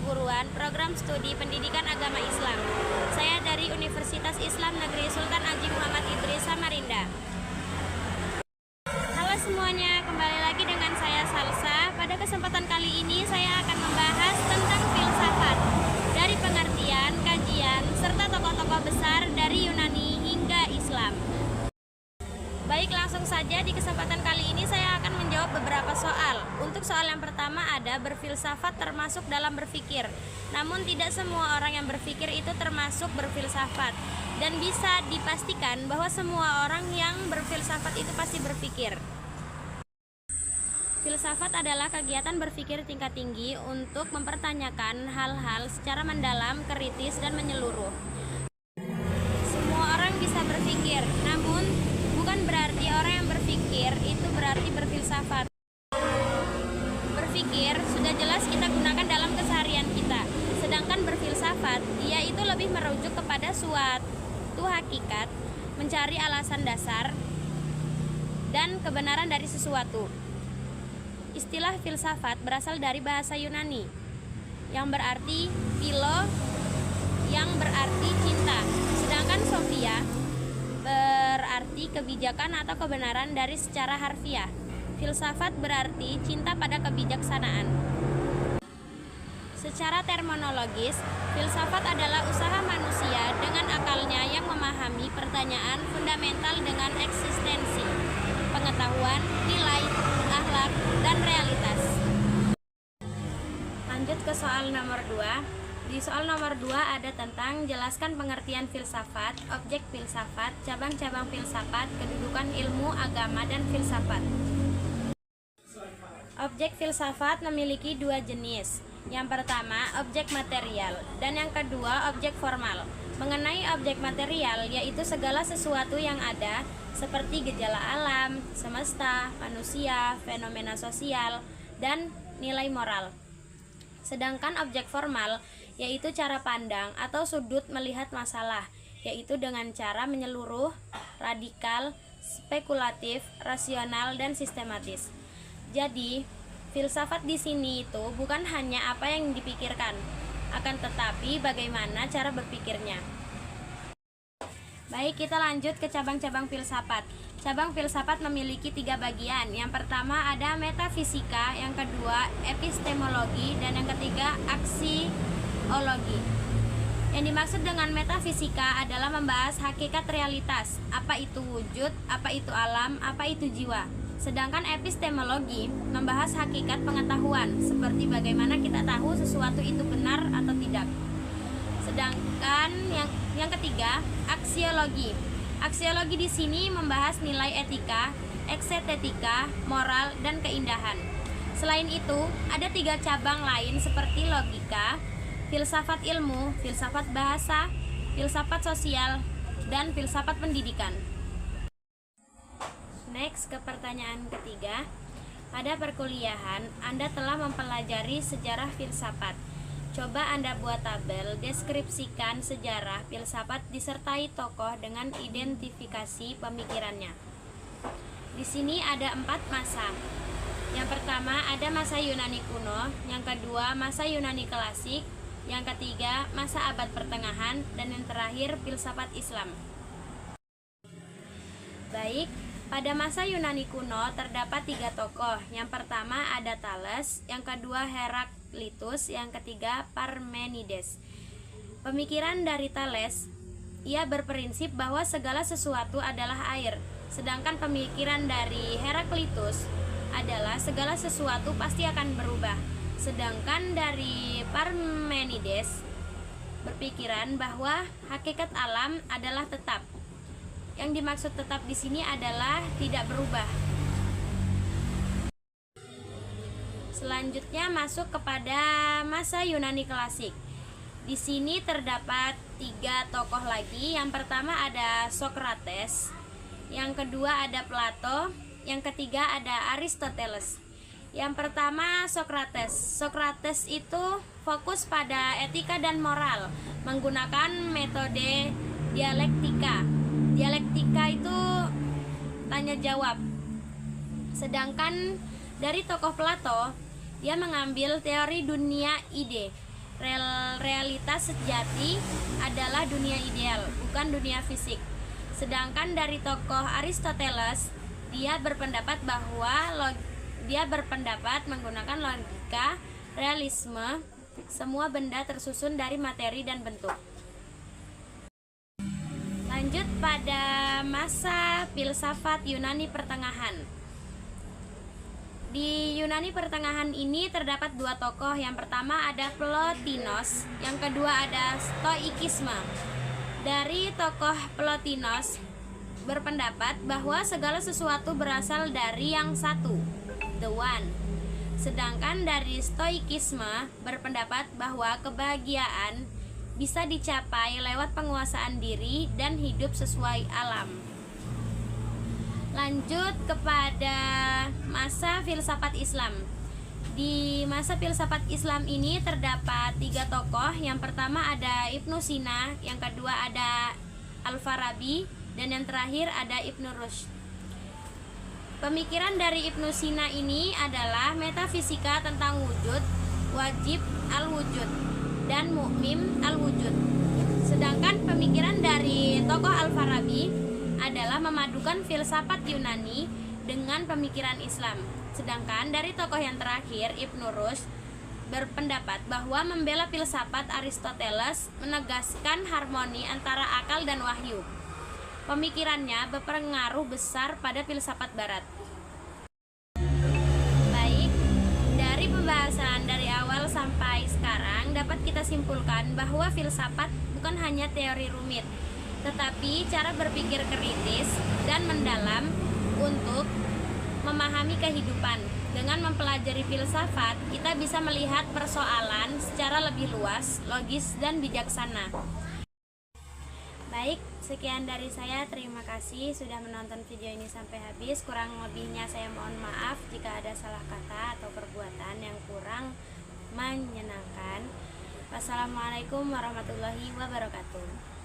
Keguruan Program Studi Pendidikan Agama Islam. Saya dari Universitas Islam Negeri Sultan Haji Muhammad Idris Samarinda. Halo semuanya, kembali lagi dengan saya Salsa. Pada kesempatan kali ini saya akan membahas tentang filsafat dari pengertian, kajian, serta tokoh-tokoh besar dari Yunani hingga Islam. Baik, langsung saja di kesempatan kali ini saya akan menjawab beberapa soal. Untuk soal yang pertama ada berfilsafat termasuk dalam berpikir. Namun tidak semua orang yang berpikir itu termasuk berfilsafat. Dan bisa dipastikan bahwa semua orang yang berfilsafat itu pasti berpikir. Filsafat adalah kegiatan berpikir tingkat tinggi untuk mempertanyakan hal-hal secara mendalam, kritis, dan menyeluruh. Semua orang bisa berpikir, namun bukan berarti orang yang berpikir itu berarti berfilsafat. Berpikir sudah jelas kita gunakan dalam keseharian kita. Sedangkan berfilsafat, dia itu lebih merujuk kepada suatu hakikat, mencari alasan dasar dan kebenaran dari sesuatu. Istilah filsafat berasal dari bahasa Yunani yang berarti philo, yang berarti cinta. Sedangkan sophia berarti kebijakan atau kebenaran dari secara harfiah. Filsafat berarti cinta pada kebijaksanaan. Secara terminologis, filsafat adalah usaha manusia dengan akalnya yang memahami pertanyaan fundamental dengan eksistensi, pengetahuan, nilai, akhlak, dan realitas. Lanjut ke soal nomor 2. Di soal nomor 2 ada tentang jelaskan pengertian filsafat, objek filsafat, cabang-cabang filsafat, kedudukan ilmu, agama, dan filsafat. Objek filsafat memiliki dua jenis. Yang pertama, objek material, dan yang kedua, objek formal. Mengenai objek material, yaitu segala sesuatu yang ada, seperti gejala alam, semesta, manusia, fenomena sosial, dan nilai moral. Sedangkan objek formal yaitu cara pandang atau sudut melihat masalah, yaitu dengan cara menyeluruh, radikal, spekulatif, rasional, dan sistematis. Jadi, filsafat di sini itu bukan hanya apa yang dipikirkan, akan tetapi bagaimana cara berpikirnya. Baik, kita lanjut ke cabang-cabang filsafat. Cabang filsafat memiliki 3 bagian. Yang pertama ada metafisika, yang kedua epistemologi, dan yang ketiga aksiologi. Yang dimaksud dengan metafisika adalah membahas hakikat realitas, apa itu wujud, apa itu alam, apa itu jiwa. Sedangkan epistemologi membahas hakikat pengetahuan, seperti bagaimana kita tahu sesuatu itu benar atau tidak. Sedangkan yang ketiga, aksiologi. Aksiologi di sini membahas nilai etika, estetika, moral, dan keindahan. Selain itu, ada 3 cabang lain seperti logika, filsafat ilmu, filsafat bahasa, filsafat sosial, dan filsafat pendidikan. Next, ke pertanyaan ketiga. Pada perkuliahan, Anda telah mempelajari sejarah filsafat. Coba Anda buat tabel, deskripsikan sejarah filsafat disertai tokoh dengan identifikasi pemikirannya. Di sini ada 4 masa. Yang pertama ada masa Yunani kuno, yang kedua masa Yunani klasik, yang ketiga masa abad pertengahan, dan yang terakhir filsafat Islam. Baik, pada masa Yunani kuno terdapat 3 tokoh. Yang pertama ada Thales, yang kedua Heraklitus, yang ketiga Parmenides. Pemikiran dari Thales, ia berprinsip bahwa segala sesuatu adalah air. Sedangkan pemikiran dari Heraklitus adalah segala sesuatu pasti akan berubah. Sedangkan dari Parmenides berpikiran bahwa hakikat alam adalah tetap. Yang dimaksud tetap di sini adalah tidak berubah. Selanjutnya masuk kepada masa Yunani klasik. Di sini terdapat 3 tokoh lagi. Yang pertama ada Socrates, yang kedua ada Plato, yang ketiga ada Aristoteles. Yang pertama Socrates. Socrates itu fokus pada etika dan moral menggunakan metode dialektika. Dialektika itu tanya jawab. Sedangkan dari tokoh Plato, dia mengambil teori dunia ide. Realitas sejati adalah dunia ideal, bukan dunia fisik. Sedangkan dari tokoh Aristoteles, dia berpendapat menggunakan logika realisme, semua benda tersusun dari materi dan bentuk. Lanjut pada masa filsafat Yunani Pertengahan. Di Yunani Pertengahan ini terdapat dua tokoh. Yang pertama ada Plotinos, yang kedua ada Stoikisme. Dari tokoh Plotinos berpendapat bahwa segala sesuatu berasal dari yang satu, the one. Sedangkan dari Stoikisme berpendapat bahwa kebahagiaan bisa dicapai lewat penguasaan diri dan hidup sesuai alam. Lanjut kepada masa filsafat Islam. Di masa filsafat Islam ini terdapat tiga tokoh. Yang pertama ada Ibnu Sina, yang kedua ada Al-Farabi, dan yang terakhir ada Ibnu Rushd. Pemikiran dari Ibnu Sina ini adalah metafisika tentang wujud, wajib al-wujud, dan mu'mim al-wujud. Sedangkan pemikiran dari tokoh Al-Farabi adalah memadukan filsafat Yunani dengan pemikiran Islam. Sedangkan dari tokoh yang terakhir, Ibnu Rushd, berpendapat bahwa membela filsafat Aristoteles menegaskan harmoni antara akal dan wahyu. Pemikirannya berpengaruh besar pada filsafat barat. Baik, dari pembahasan dari awal sampai sekarang dapat kita simpulkan bahwa filsafat bukan hanya teori rumit, tetapi cara berpikir kritis dan mendalam untuk memahami kehidupan. Dengan mempelajari filsafat, kita bisa melihat persoalan secara lebih luas, logis, dan bijaksana. Baik, sekian dari saya. Terima kasih sudah menonton video ini sampai habis. Kurang lebihnya saya mohon maaf jika ada salah kata atau perbuatan yang kurang menyenangkan. Wassalamualaikum warahmatullahi wabarakatuh.